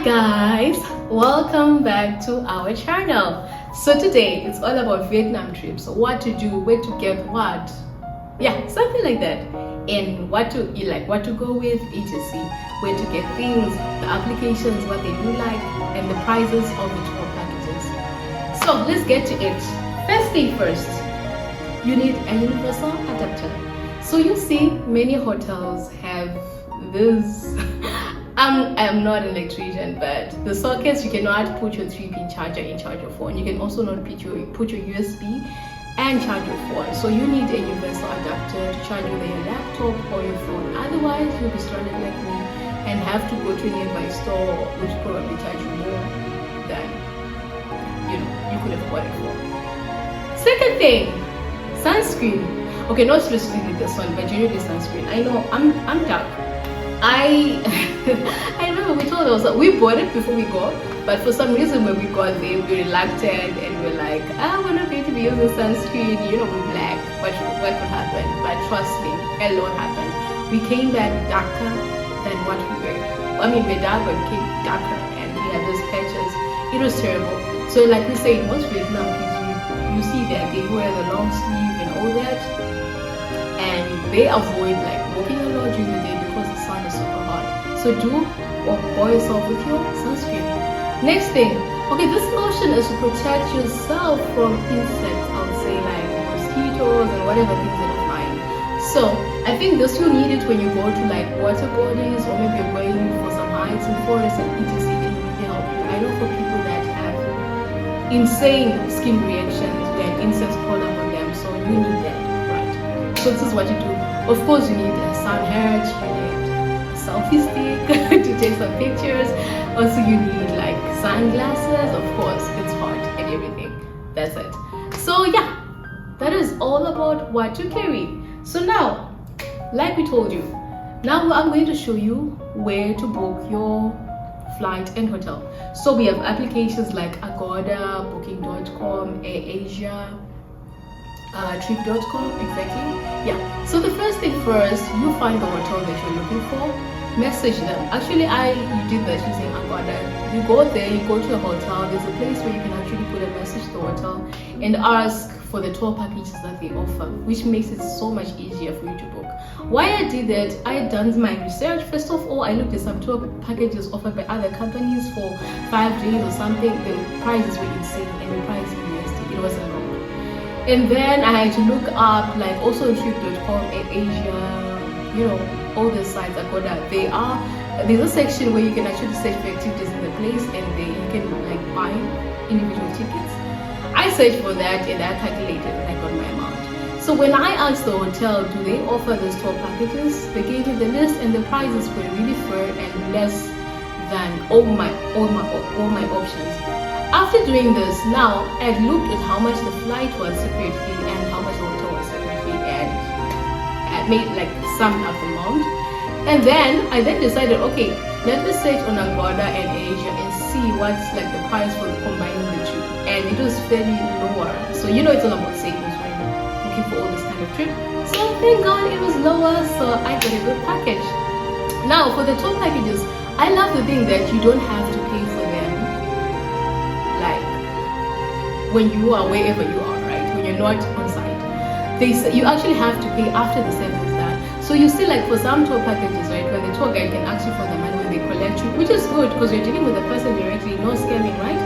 Guys, welcome back to our channel. So today it's all about Vietnam trips, what to do, where to get what, yeah, something like that, and what to what to go with, etc., where to get things, the applications, what they do like, and the prices of the tour packages. So let's get to it. First thing first, you need a universal adapter. So you see many hotels have this I'm not an electrician, but the sockets, you cannot put your 3-pin charger and charge your phone. You can also not put your USB and charge your phone. So you need a universal adapter to charge either your laptop or your phone. Otherwise, you'll be stranded like me and have to go to a nearby store, which probably charge you more than you could have bought it for. Second thing, sunscreen. Okay, not specifically this one, but generally sunscreen. I know I'm dark. I remember we bought it before we go, but for some reason when we got there, we were reluctant and we're like, we're not going to be using sunscreen, we're black, what would happen? But trust me, a lot happened. We came back darker than what we were. I mean, we're dark, but we came darker and we had those patches. It was terrible. So like we say, most Vietnam kids, you see that they wear the long sleeve and all that, and they avoid like walking a lot during the day because the sun is super hot. So do boil yourself with your sunscreen. Next thing, okay, this lotion is to protect yourself from insects. I would say like mosquitoes and whatever things that are flying. So I think this you need it when you go to like water bodies, or maybe you're going for some hikes in forests and etc. It will really help you. I know for people that have insane skin reactions when insects crawl up on them, so you need that, right? So this is what you do. Of course, you need a sun hat, you need a selfie stick to take some pictures. Also, you need like sunglasses. Of course, it's hot and everything. That's it. So yeah, that is all about what to carry. So now, like we told you, now I'm going to show you where to book your flight and hotel. So we have applications like Agoda, Booking.com, AirAsia, Trip.com, exactly. Yeah. So the first thing first, you find the hotel that you're looking for, message them. Actually, you did that using Agoda. You go there, you go to the hotel. There's a place where you can actually put a message to the hotel and ask for the tour packages that they offer, which makes it so much easier for you to book. Why I did that, I had done my research. First of all, I looked at some tour packages offered by other companies for 5 days or something. The prices were insane and the price was nasty. It wasn't wrong. And then I had to look up like also Trip.com, AirAsia, all the sites Agoda. There's a section where you can actually search for activities in the place, and then you can like buy individual tickets. I searched for that and I calculated and I got my amount. So when I asked the hotel, do they offer these tour packages? They gave me the list and the prices were really fair and less than all my options. After doing this, now I had looked at how much the flight was separately and how much the hotel was separately, and I made like summed up the amount. And then I decided, okay, let me search on Agoda and Asia and see what's like the price for combining the two. And it was fairly lower. So it's all about savings when looking for all this kind of trip. So thank God it was lower, so I got a good package. Now for the tour packages, I love the thing that you don't have to pay for them like when you are wherever you are, right? When you're not on site. You actually have to pay after the service is done. So you see like for some tour packages, right, when the tour guide can ask you for the money when they collect you, which is good because you're dealing with the person directly, no scamming, right?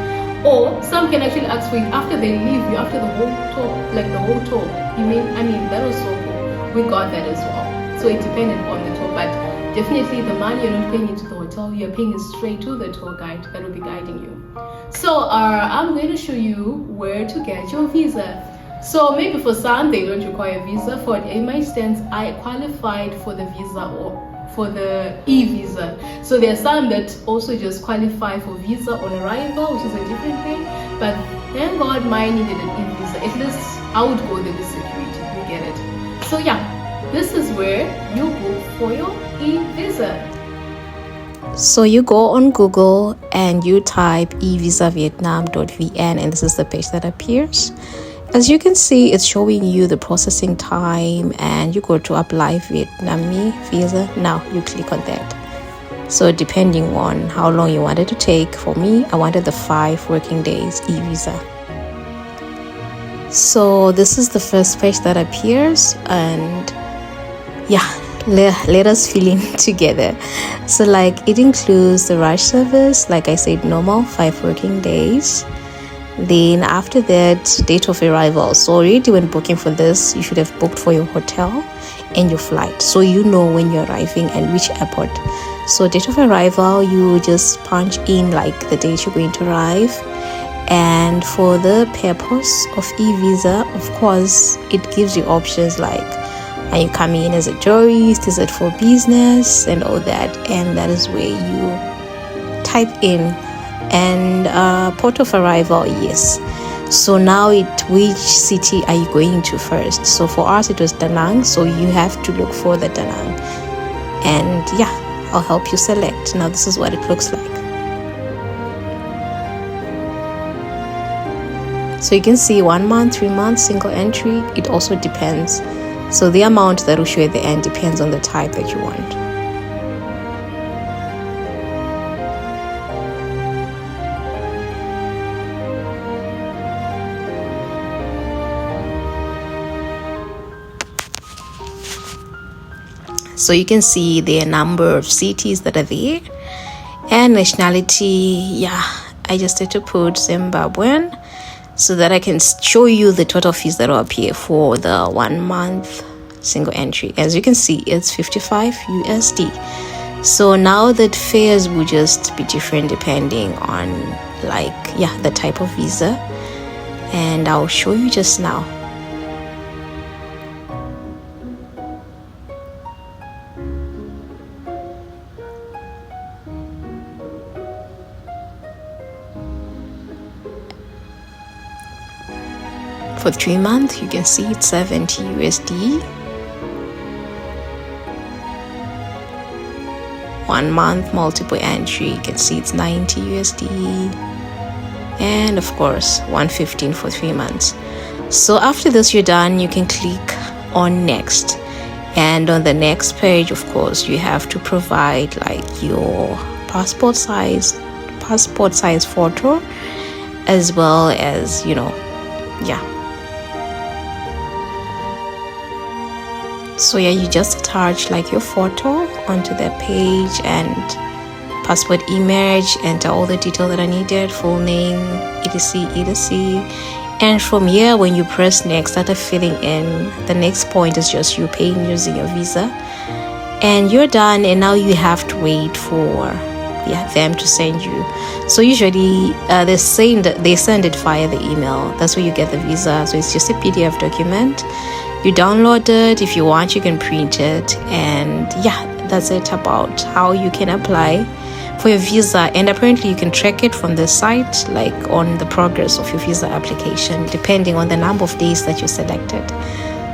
Or some can actually ask for it after they leave you, after the whole tour, like the whole tour. I mean that was so cool. We got that as well. So it depended on the tour, but definitely the money you're not paying into the hotel, you're paying it straight to the tour guide that will be guiding you. So I'm going to show you where to get your visa. So maybe for some they don't require a visa. In my instance, I qualified for the visa or for the e-visa. So there are some that also just qualify for visa on arrival, which is a different thing. But thank God mine needed an e-visa. At least I would go there with security. You get it. So yeah, this is where you book for your e-visa. So you go on Google and you type evisavietnam.vn, and this is the page that appears. As you can see, it's showing you the processing time, and you go to apply Vietnamese visa. Now you click on that. So depending on how long you wanted to take, for me, I wanted the 5 working days e-visa. So this is the first page that appears, and yeah, let us fill in together. So like, it includes the rush service, like I said, normal 5 working days. Then after that, date of arrival. So already when booking for this, you should have booked for your hotel and your flight, so you know when you're arriving and which airport. So date of arrival, you just punch in like the date you're going to arrive. And for the purpose of e-visa, of course, it gives you options like, are you coming in as a tourist, is it for business, and all that. And that is where you type in. And port of arrival, yes. So now which city are you going to first? So for us it was Da Nang, so you have to look for the Da Nang. And yeah, I'll help you select. Now this is what it looks like. So you can see 1 month, 3 months, single entry. It also depends. So the amount that will show at the end depends on the type that you want. So you can see the number of cities that are there, and nationality. Yeah, I just had to put Zimbabwean so that I can show you the total fees that will appear for the 1 month single entry. As you can see, it's 55 USD. So now that fares will just be different depending on the type of visa, and I'll show you just now. For 3 months, you can see it's 70 USD. 1 month multiple entry, you can see it's 90 USD. And of course, 115 for 3 months. So after this, you're done, you can click on next. And on the next page, of course, you have to provide like your passport size photo, as well as, So yeah, you just attach like your photo onto that page and passport image, enter all the details that are needed, full name, etc. And from here, when you press next, start filling in. The next point is just you paying using your visa, and you're done. And now you have to wait for them to send you. So usually they send it via the email. That's where you get the visa. So it's just a PDF document. You download it. If you want, you can print it. And yeah, that's it about how you can apply for your visa. And apparently you can track it from the site, like on the progress of your visa application, depending on the number of days that you selected.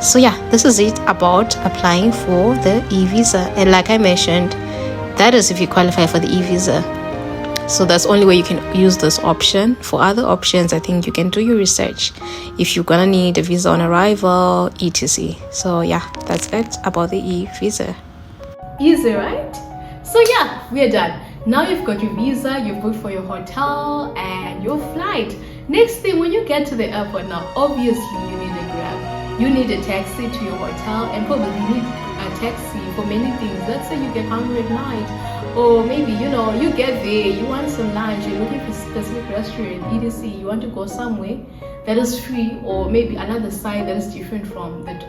So yeah, this is it about applying for the e-visa. And like I mentioned, that is if you qualify for the e-visa. So that's only way you can use this option. For other options, I think you can do your research if you're gonna need a visa on arrival, etc. So yeah, that's it about the e-visa. Easy, right? So yeah, we're done. Now you've got your visa, you've booked for your hotel and your flight. Next thing, when you get to the airport now, obviously you need a Grab. You need a taxi to your hotel, and probably you need a taxi for many things. Let's say you get hungry at night, or maybe you get there, you want some lunch, you're looking for a specific restaurant, etc. You want to go somewhere that is free, or maybe another site that is different from that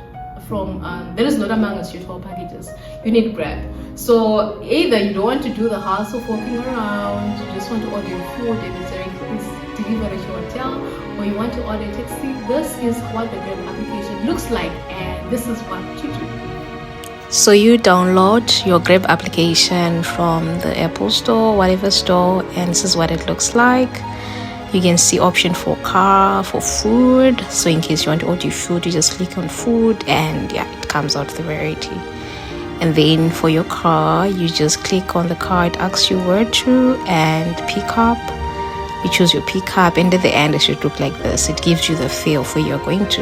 is not amongst your tour packages. You need Grab. So either you don't want to do the hassle of walking around, you just want to order your food and it's directly delivered at your hotel, or you want to order a taxi. This is what the Grab application looks like, and this is what to do. So you download your Grab application from the Apple Store, whatever store, and this is what it looks like. You can see option for car, for food. So in case you want to order food, you just click on food, and yeah, it comes out the variety. And then for your car, you just click on the car, it asks you where to, and pick up. You choose your pickup, and at the end it should look like this. It gives you the fare for you're going to.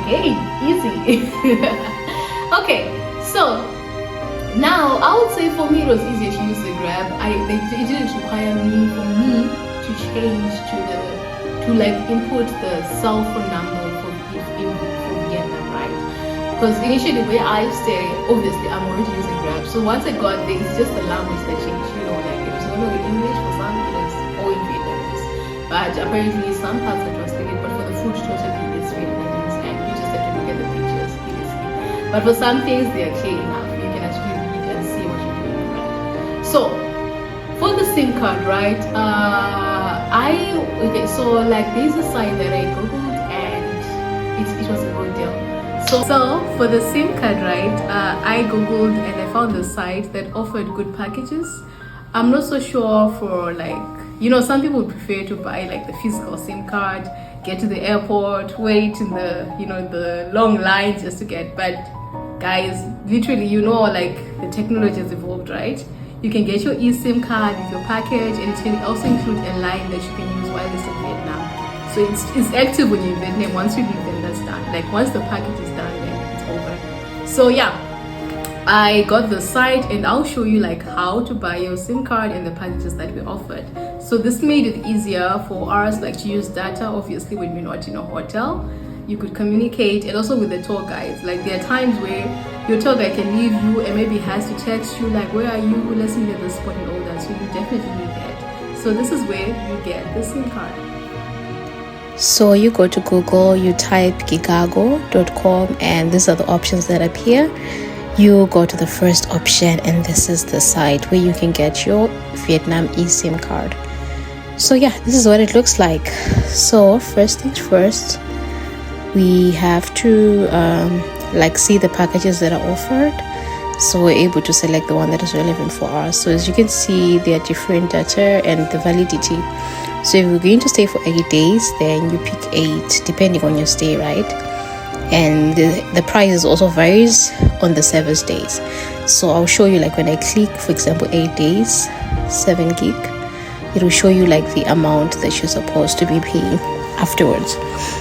Okay, easy. Okay, so Now, I would say for me it was easier to use the Grab. It didn't require for me to change to like input the cell phone number for Vietnam, right? Because initially where I stay, obviously I'm already using Grab. So once I got there, it's just the language that changed. Like it was no longer English for some, it was all in Vietnamese. But apparently some parts are translated, but for the food totally it's Vietnamese, and you just have to look at the pictures, seriously. But for some things they are clear enough. So for the SIM card, right? So like there's a site that I googled and it was a good deal. So for the SIM card, right? I googled and I found the site that offered good packages. I'm not so sure for like, some people would prefer to buy like the physical SIM card, get to the airport, wait in the long lines just to get. But guys, literally, like the technology has evolved, right? You can get your eSIM card with your package, and it can also include a line that you can use while it's in Vietnam. So it's active when you're in Vietnam. Once you leave, then that's done. Like once the package is done, then it's over. So yeah, I got the site, and I'll show you like how to buy your SIM card and the packages that we offered. So this made it easier for us like to use data, obviously when we're not in a hotel. You could communicate, and also with the tour guides. Like there are times where your tour guide can leave you and maybe has to text you like, where are you, let's meet at the spot and all that. So you definitely need that. So this is where you get the SIM card. So you go to Google, you type gigago.com, and these are the options that appear. You go to the first option, and this is the site where you can get your Vietnam eSIM card. So yeah, this is what it looks like. So first things first, we have to see the packages that are offered, so we're able to select the one that is relevant for us. So as you can see, there are different data and the validity. So if you're going to stay for 8 days, then you pick 8 depending on your stay, right? And the prices also varies on the service days. So I'll show you like when I click, for example, 8 days 7 gig, it will show you like the amount that you're supposed to be paying afterwards.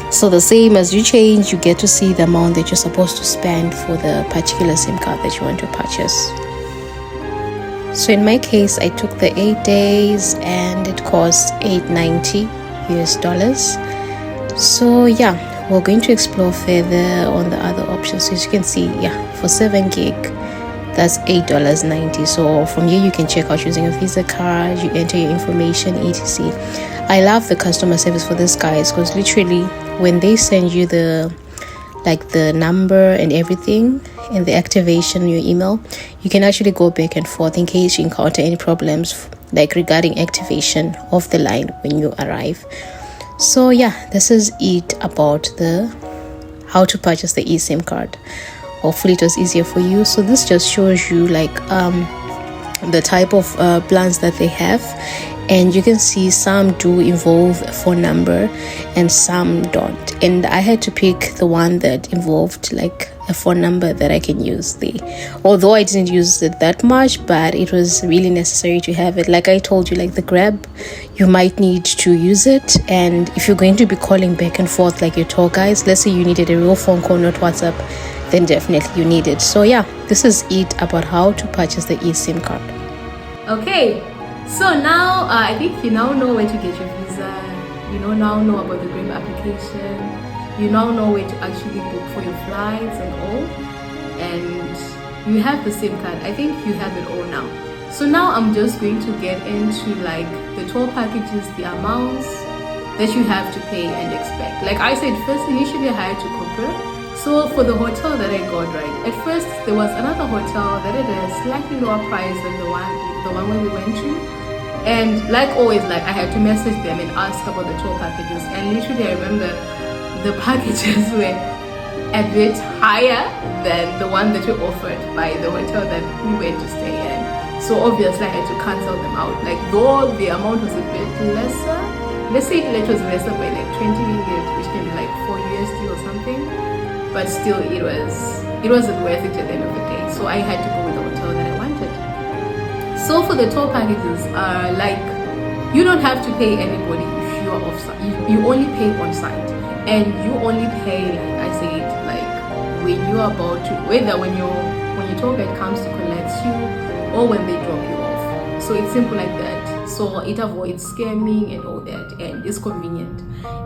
So the same as you change, you get to see the amount that you're supposed to spend for the particular SIM card that you want to purchase. So in my case, I took the 8 days and it cost $8.90 US. So yeah, we're going to explore further on the other options. So as you can see, yeah, for 7 gig, that's $8.90. So from here you can check out using a Visa card, you enter your information, etc. I love the customer service for this, guys, because literally when they send you the number and everything and the activation in your email, you can actually go back and forth in case you encounter any problems like regarding activation of the line when you arrive. So yeah, this is it about the how to purchase the eSIM card. Hopefully it was easier for you. So this just shows you like the type of plans that they have, and you can see some do involve a phone number and some don't, and I had to pick the one that involved like a phone number that I can use. Although I didn't use it that much, but it was really necessary to have it. Like I told you, like the Grab, you might need to use it, and if you're going to be calling back and forth like your tour guides, let's say you needed a real phone call, not WhatsApp, then definitely you need it. So yeah, this is it about how to purchase the eSIM card. Okay, so now I think you now know where to get your visa. You now know about the Grab application. You now know where to actually book for your flights and all, and you have the SIM card. I think you have it all now. So now I'm just going to get into like the tour packages, the amounts that you have to pay and expect. Like I said, first initially I had to compare. So for the hotel that I got, right, at first there was another hotel that had a slightly lower price than the one where we went to, and like always, like I had to message them and ask about the tour packages, and literally I remember the packages were a bit higher than the one that were offered by the hotel that we went to stay in. So obviously I had to cancel them out. Like though the amount was a bit lesser, let's say it was lesser by like 20 ringgit, which can be like 4 USD or something, but still it wasn't worth it at the end of the day. So I had to go with the hotel that I wanted. So for the tour packages, like you don't have to pay anybody if you are off site. You only pay on site, and you only pay, like I said, like when you are about to, when you're when your tour guide comes to collect you or when they drop you off. So it's simple like that. So it avoids scamming and all that, and it's convenient.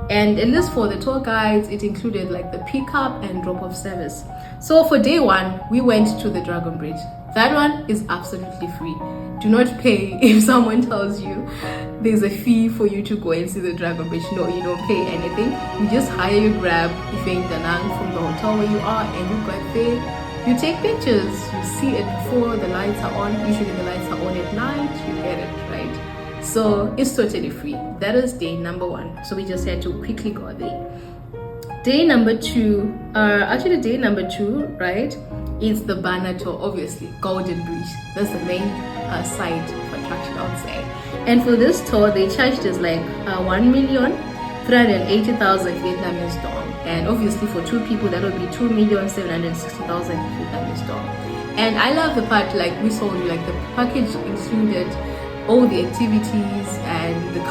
And at least for the tour guides, it included like the pickup and drop-off service. So for day one, we went to the Dragon Bridge. That one is absolutely free. Do not pay if someone tells you there's a fee for you to go and see the Dragon Bridge. No, you don't pay anything. You just hire your Grab if you're in Da Nang from the hotel where you are, and you got there. You take pictures, you see it before the lights are on. Usually the lights are on at night, you get it, right? So it's totally free. That is day number one. So we just had to quickly go there. Day number two, right, is the banner tour, obviously, Golden Bridge. That's the main site of attraction, I would say. And for this tour, they charged us like 1,380,000 Vietnamese dong. And obviously for two people, that would be 2,760,000 Vietnamese dong. And I love the part, like we told you, like the package included all the activities and the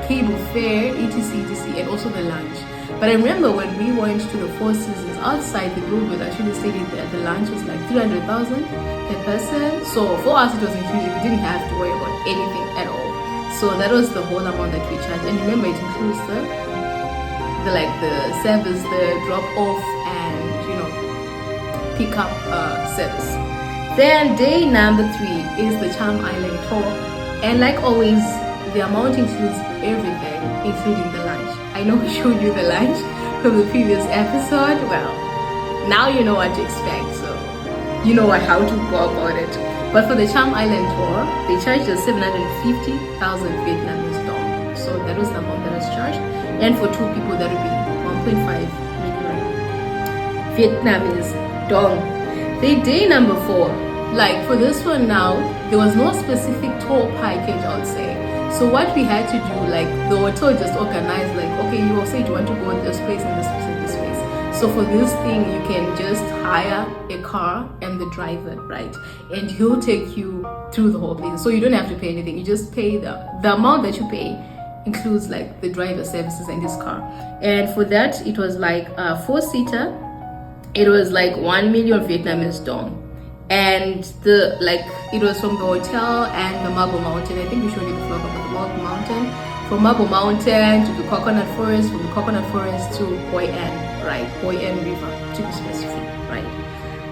cable fare, etc, and also the lunch. But I remember when we went to the Four Seasons outside, the group was actually stated that the lunch was like 300,000 per person. So for us, it was included. We didn't have to worry about anything at all. So that was the whole amount that we charged. And remember, it includes the service, the drop off, and pick up service. Then day number 3 is the Charm Island tour, and like always, the amount includes everything, including the lunch. I know I showed you the lunch from the previous episode. Well, now you know what to expect, so you know how to go about it. But for the Charm Island tour, they charged us 750,000 Vietnamese dong. So that was the amount that was charged, and for two people, that would be 1.5 million Vietnamese dong. The day number 4, like for this one now, there was no specific tour package, I would say. So what we had to do, like the hotel just organized, like, okay, you will say you want to go to this place and this place and this place. So for this thing, you can just hire a car and the driver, right? And he'll take you through the whole place. So you don't have to pay anything. You just pay the amount that you pay includes like the driver services and his car. And for that, it was like a 4-seater. It was like 1 million Vietnamese dong. And it was from the hotel and the Marble Mountain. I think we showed you the vlog about the Marble Mountain. From Marble Mountain to the Coconut Forest, from the Coconut Forest to Hoi An, right? Hoi An River, to be specific, right?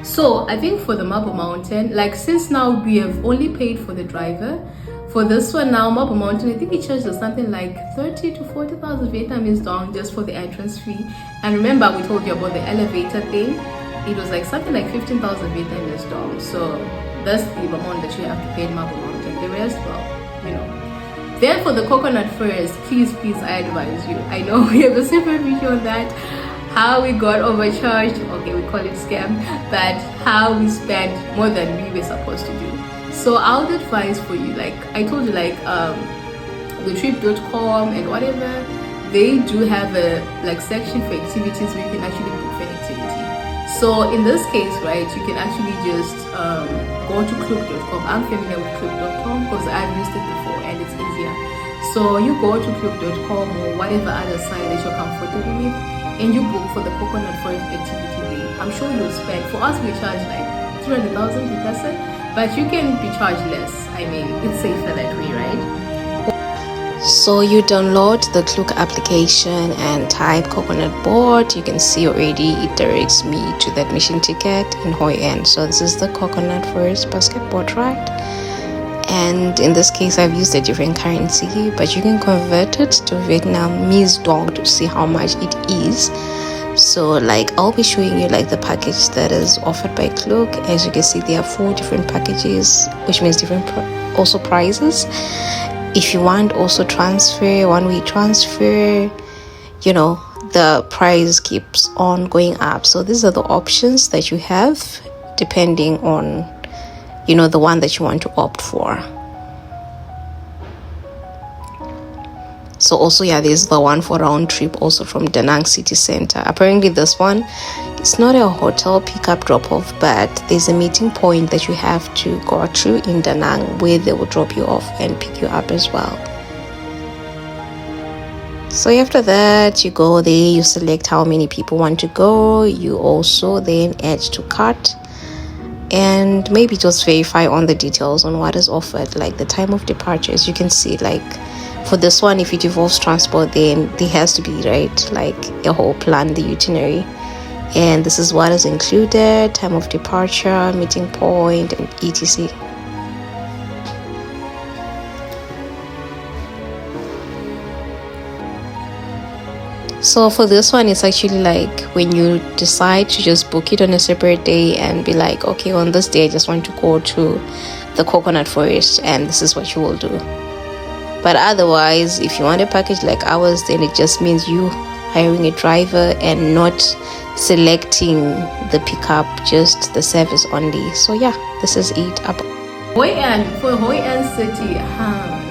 So I think for the Marble Mountain, like since now we have only paid for the driver, for this one now, Marble Mountain, I think it charged us something like 30 to 40,000 Vietnamese dong just for the entrance fee. And remember, we told you about the elevator thing. It was like something like 15,000 Vietnamese dong. So that's the amount that you have to pay in Marble Mountain. The rest, well, Then for the Coconut Forest, please, I advise you. I know we have a separate video on that. How we got overcharged. Okay, we call it scam. But how we spent more than we were supposed to do. So I would advise for you, like I told you, like the trip.com and whatever, they do have a section for activities where you can actually book for an activity. So in this case, right, you can actually just go to Klook.com. I'm familiar with Klook.com because I've used it before and it's easier. So you go to Klook.com or whatever other site that you're comfortable with, and you book for the Coconut Forest activity day. I'm sure you'll spend. For us, we charge like 200,000 per person, but you can be charged less. I mean, it's safer that way, right? So you download the Klook application and type coconut board. You can see already it directs me to the admission ticket in Hoi An. So this is the Coconut Forest basketball ride, and in this case I've used a different currency, but you can convert it to Vietnamese dong to see how much it is. So I'll be showing you the package that is offered by Klook. As you can see, there are 4 different packages, which means different also prices. If you want also transfer, one-way transfer, the price keeps on going up. So these are the options that you have depending on, the one that you want to opt for. So also, there's the one for round trip also from Da Nang city center. Apparently this one, it's not a hotel pickup drop off, but there's a meeting point that you have to go through in Da Nang where they will drop you off and pick you up as well. So after that, you go there, you select how many people want to go. You also then add to cart. and maybe just verify on the details on what is offered, like the time of departure. As you can see, like for this one, if it involves transport, then there has to be, right, like a whole plan, the itinerary. And this is what is included: time of departure, meeting point, and etc. So for this one, it's actually like when you decide to just book it on a separate day and be like, okay, on this day I just want to go to the coconut forest, and this is what you will do. But otherwise, if you want a package like ours, then it just means you hiring a driver and not selecting the pickup, just the service only. So yeah, this is it. Hoi An, for Hoi An City,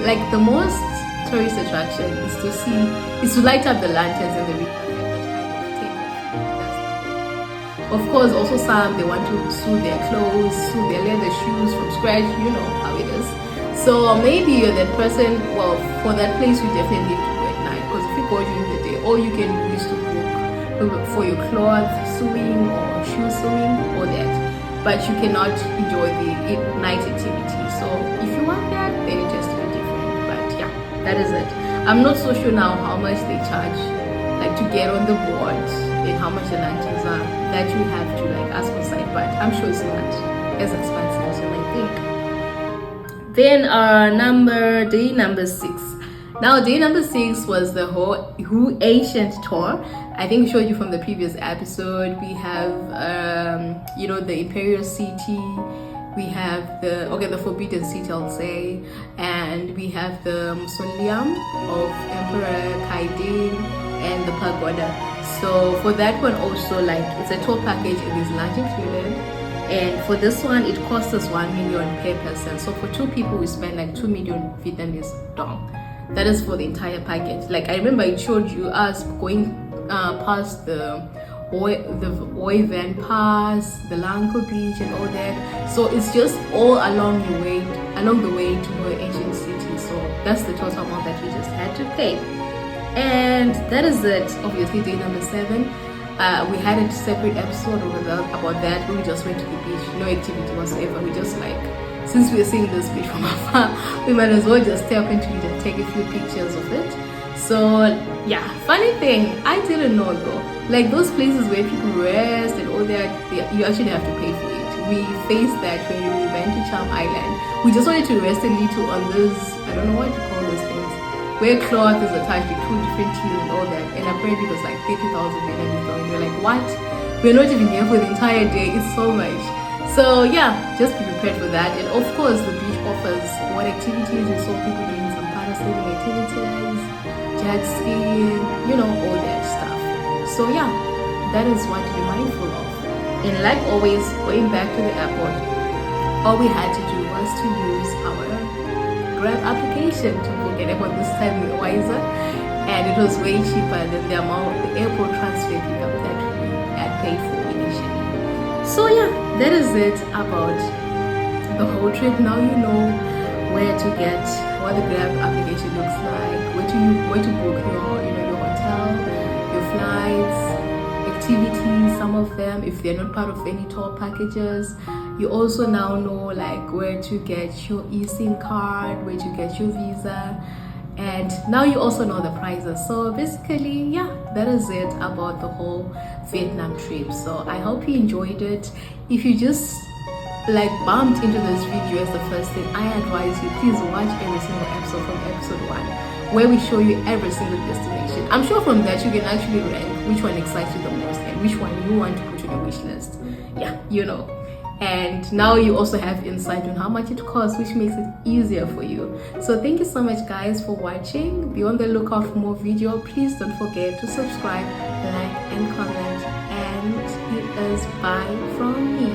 like the most tourist attraction is to light up the lanterns in the river. Of course, also some, they want to sew their clothes, sew their leather shoes from scratch, you know how it is. So maybe you're that person, well, for that place you definitely need to go at night, because if you go during the day, all you can do is to book for your cloth sewing or shoe sewing or that, but you cannot enjoy the night activity. So if you want that, then it has to be different. But yeah, that is it. I'm not so sure now how much they charge, like to get on the board, and how much the lanterns are. That you have to like ask for site, but I'm sure it's not as expensive as you might think. Then day number 6. Now day number 6 was the whole ancient tour. I think I showed you from the previous episode. We have the imperial city, we have the forbidden city, I'll say, and we have the mausoleum of Emperor Kaidin and the pagoda. So for that one also, like, it's a tour package and there's lunch included. And for this one, it costs us 1 million per person. So for 2 people, we spend like 2 million Vietnamese dong. That is for the entire package. Like I remember I showed you us going past the Oi Van Pass, the Lanko Beach, and all that. So it's just all along the way to the ancient city. So that's the total amount that we just had to pay. And that is it. Obviously, day number 7. We had a separate episode about that. We just went to the beach, no activity whatsoever. We just like, since we're seeing this beach from afar, we might as well just step into it and take a few pictures of it. So yeah, funny thing, I didn't know though, like those places where people rest and all that, you actually have to pay for it. We faced that when we went to Charm Island. We just wanted to rest a little on those, I don't know what to call those things, where cloth is attached to 2 different teas and all that, and apparently it was like 30,000 Vietnamese dollars. We're like, what? We're not even here for the entire day. It's so much. So yeah, just be prepared for that. And of course, the beach offers what activities. We saw people doing some parasailing activities, jet skiing, all that stuff. So yeah, that is what to be mindful of. And like always, going back to the airport, all we had to do was to use our Grab application to book an airport. This time with wiser, and it was way cheaper than the airport transfer pickup that we had paid for initially. So yeah, that is it about the whole trip. Now you know where to get what the Grab application looks like, where to book your hotel, your flights, activities, some of them if they're not part of any tour packages. You also now know like where to get your eSIM card, where to get your visa, and now you also know the prices. So basically, yeah, that is it about the whole Vietnam trip. So I hope you enjoyed it. If you just like bumped into this video as the first thing, I advise you, please watch every single episode from episode 1, where we show you every single destination. I'm sure from that you can actually rank which one excites you the most and which one you want to put on your wish list. Yeah, and now you also have insight on how much it costs, which makes it easier for you. So thank you so much guys for watching. Be on the lookout for more video. Please don't forget to subscribe, like and comment, and it is bye from me.